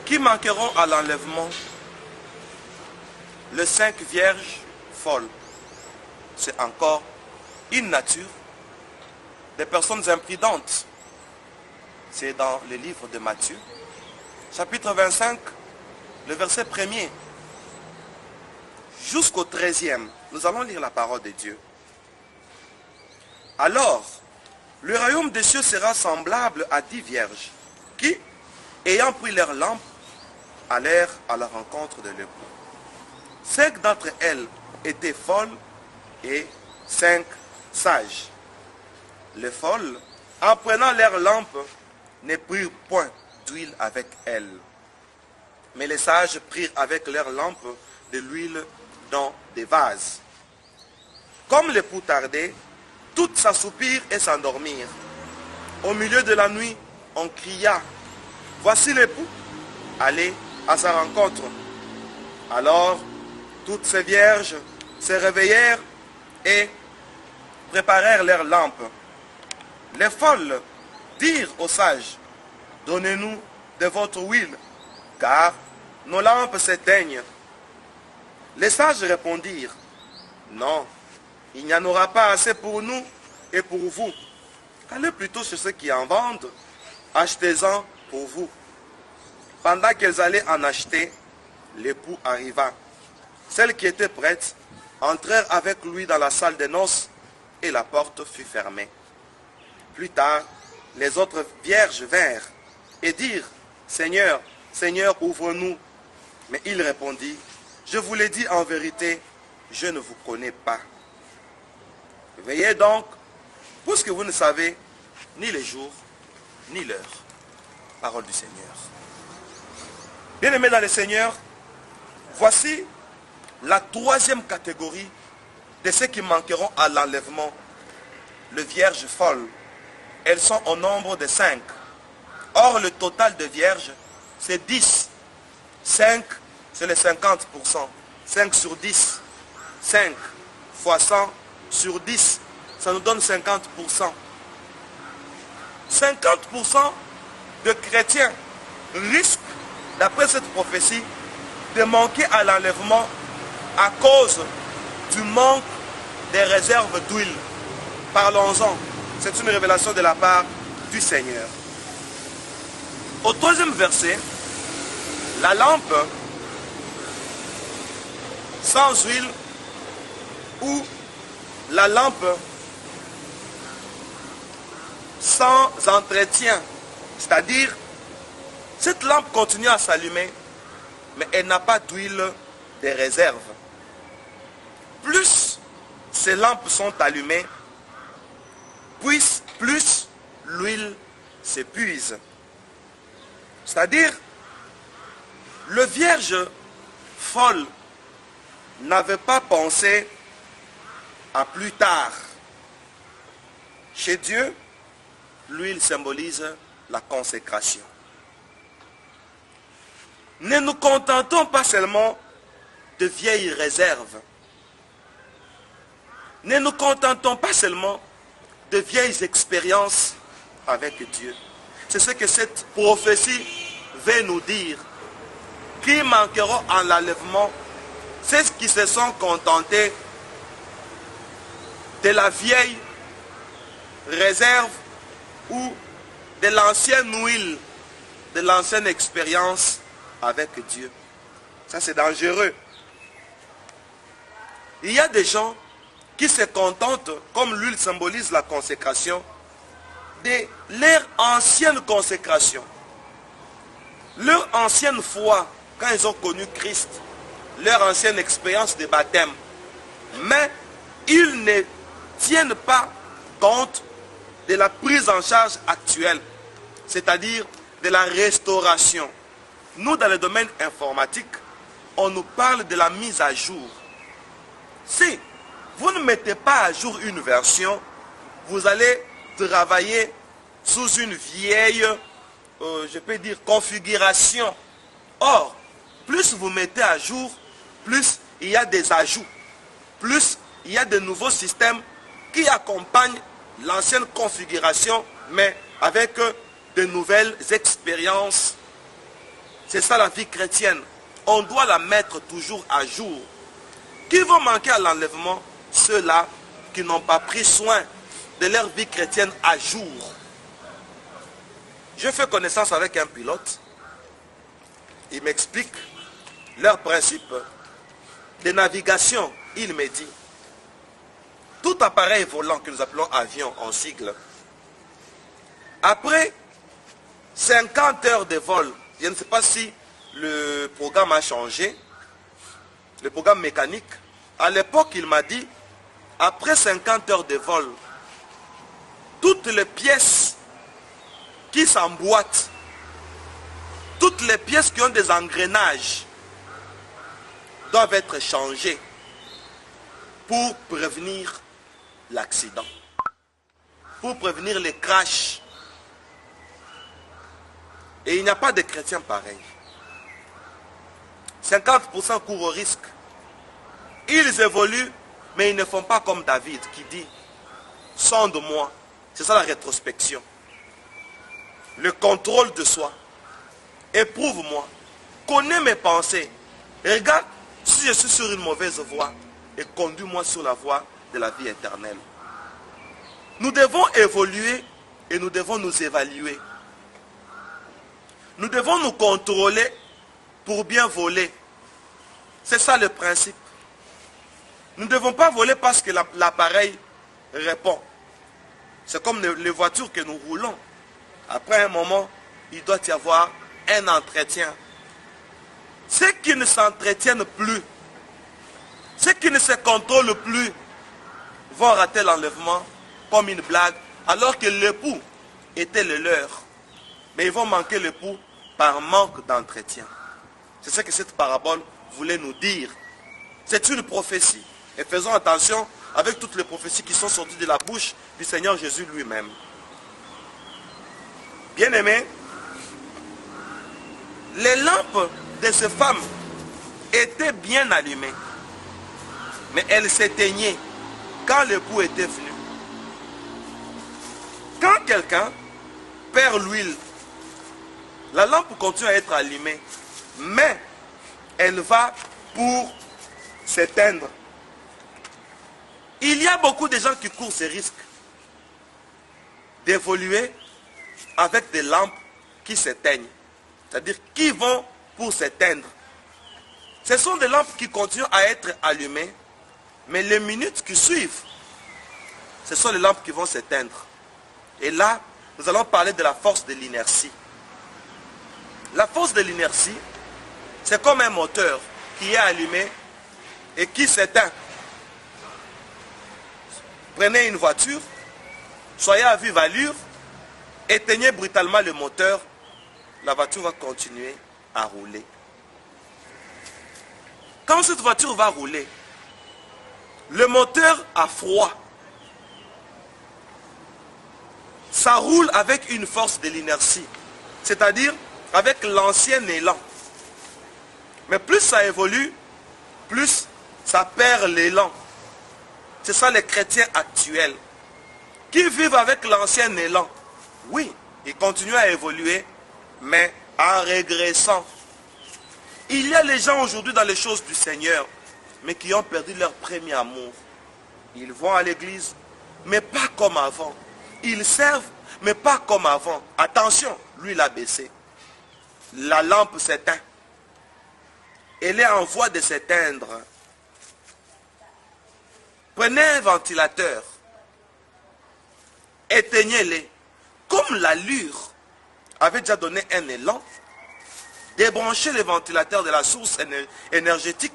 qui manqueront à l'enlèvement, les 5 vierges folles. C'est encore une nature des personnes imprudentes. C'est dans le livre de Matthieu, chapitre 25, le verset 1er, jusqu'au 13e. Nous allons lire la parole de Dieu. Alors, le royaume des cieux sera semblable à 10 vierges qui, ayant pris leur lampe, allèrent à la rencontre de l'époux. 5 d'entre elles étaient folles et 5 sages. Les folles, en prenant leur lampe, ne prirent point d'huile avec elles. Mais les sages prirent avec leur lampe de l'huile dans des vases. Comme l'époux tardait, toutes s'assoupirent et s'endormirent. Au milieu de la nuit, on cria, « Voici l'époux, allez à sa rencontre. » Alors, toutes ces vierges se réveillèrent et préparèrent leurs lampes. Les folles dirent aux sages, « Donnez-nous de votre huile, car nos lampes s'éteignent. » Les sages répondirent, « Non, il n'y en aura pas assez pour nous et pour vous. Allez plutôt chez ceux qui en vendent, achetez-en pour vous. » Pendant qu'elles allaient en acheter, l'époux arriva. Celles qui étaient prêtes entrèrent avec lui dans la salle des noces et la porte fut fermée. Plus tard, les autres vierges vinrent et dirent, « Seigneur, Seigneur, ouvre-nous. » Mais il répondit, « Je vous l'ai dit en vérité, je ne vous connais pas. Veillez donc, puisque vous ne savez ni le jour, ni l'heure. » Parole du Seigneur. Bien-aimés dans le Seigneur, voici la 3e catégorie de ceux qui manqueront à l'enlèvement, les vierges folles. Elles sont au nombre de 5. Or, le total de vierges, c'est 10. 5, c'est les 50%. 5 sur 10. 5 fois 100 sur 10, ça nous donne 50%. 50% de chrétiens risquent, d'après cette prophétie, de manquer à l'enlèvement à cause du manque des réserves d'huile. Parlons-en. C'est une révélation de la part du Seigneur. Au 3e verset, la lampe sans huile ou la lampe sans entretien, c'est-à-dire cette lampe continue à s'allumer, mais elle n'a pas d'huile de réserve. Plus ces lampes sont allumées, plus l'huile s'épuise. C'est-à-dire, le vierge folle n'avait pas pensé à plus tard. Chez Dieu, l'huile symbolise la consécration. Ne nous contentons pas seulement de vieilles réserves. Ne nous contentons pas seulement de vieilles expériences avec Dieu. C'est ce que cette prophétie veut nous dire. Qui manqueront en l'enlèvement, c'est ceux qui se sont contentés de la vieille réserve ou de l'ancienne huile, de l'ancienne expérience avec Dieu. Ça, c'est dangereux. Il y a des gens qui se contentent, comme l'huile symbolise la consécration, de leur ancienne consécration, leur ancienne foi, quand ils ont connu Christ, leur ancienne expérience de baptême. Mais ils ne tiennent pas compte de la prise en charge actuelle, c'est-à-dire de la restauration. Nous, dans le domaine informatique, on nous parle de la mise à jour. Si vous ne mettez pas à jour une version, vous allez travailler sous une vieille, je peux dire, configuration. Or, plus vous mettez à jour, plus il y a des ajouts, plus il y a de nouveaux systèmes qui accompagnent l'ancienne configuration, mais avec de nouvelles expériences C'est ça la vie chrétienne. On doit la mettre toujours à jour. Qui vont manquer à l'enlèvement? Ceux-là qui n'ont pas pris soin de leur vie chrétienne à jour. Je fais connaissance avec un pilote. Il m'explique leur principe de navigation. Il me dit, tout appareil volant que nous appelons avion en sigle, après 50 heures de vol, je ne sais pas si le programme a changé, le programme mécanique. À l'époque, il m'a dit, après 50 heures de vol, toutes les pièces qui s'emboîtent, toutes les pièces qui ont des engrenages doivent être changées pour prévenir l'accident, pour prévenir les crashs. Et il n'y a pas de chrétiens pareils. 50% courent au risque. Ils évoluent, mais ils ne font pas comme David qui dit, sonde-moi. C'est ça la rétrospection. Le contrôle de soi. Éprouve-moi. Connais mes pensées. Regarde si je suis sur une mauvaise voie et conduis-moi sur la voie de la vie éternelle. Nous devons évoluer et nous devons nous évaluer. Nous devons nous contrôler pour bien voler. C'est ça le principe. Nous ne devons pas voler parce que l'appareil répond. C'est comme les voitures que nous roulons. Après un moment, il doit y avoir un entretien. Ceux qui ne s'entretiennent plus, ceux qui ne se contrôlent plus, vont rater l'enlèvement comme une blague, alors que l'époux était le leur. Mais ils vont manquer l'époux par manque d'entretien. C'est ce que cette parabole voulait nous dire. C'est une prophétie. Et faisons attention avec toutes les prophéties qui sont sorties de la bouche du Seigneur Jésus lui-même. Bien-aimés, les lampes de ces femmes étaient bien allumées. Mais elles s'éteignaient quand l'époux était venu. Quand quelqu'un perd l'huile, la lampe continue à être allumée, mais elle va pour s'éteindre. Il y a beaucoup de gens qui courent ce risque d'évoluer avec des lampes qui s'éteignent. C'est-à-dire qui vont pour s'éteindre. Ce sont des lampes qui continuent à être allumées, mais les minutes qui suivent, ce sont les lampes qui vont s'éteindre. Et là, nous allons parler de la force de l'inertie. La force de l'inertie, c'est comme un moteur qui est allumé et qui s'éteint. Prenez une voiture, soyez à vive allure, éteignez brutalement le moteur, la voiture va continuer à rouler. Quand cette voiture va rouler, le moteur a froid. Ça roule avec une force de l'inertie, c'est-à-dire avec l'ancien élan. Mais plus ça évolue, plus ça perd l'élan. C'est ça les chrétiens actuels, qui vivent avec l'ancien élan. Oui, ils continuent à évoluer, mais en régressant. Il y a les gens aujourd'hui dans les choses du Seigneur, mais qui ont perdu leur premier amour. Ils vont à l'église, mais pas comme avant. Ils servent, mais pas comme avant. Attention, lui il a baissé. La lampe s'éteint. Elle est en voie de s'éteindre. Prenez un ventilateur. Éteignez-les. Comme l'allure avait déjà donné un élan, débranchez le ventilateur de la source énergétique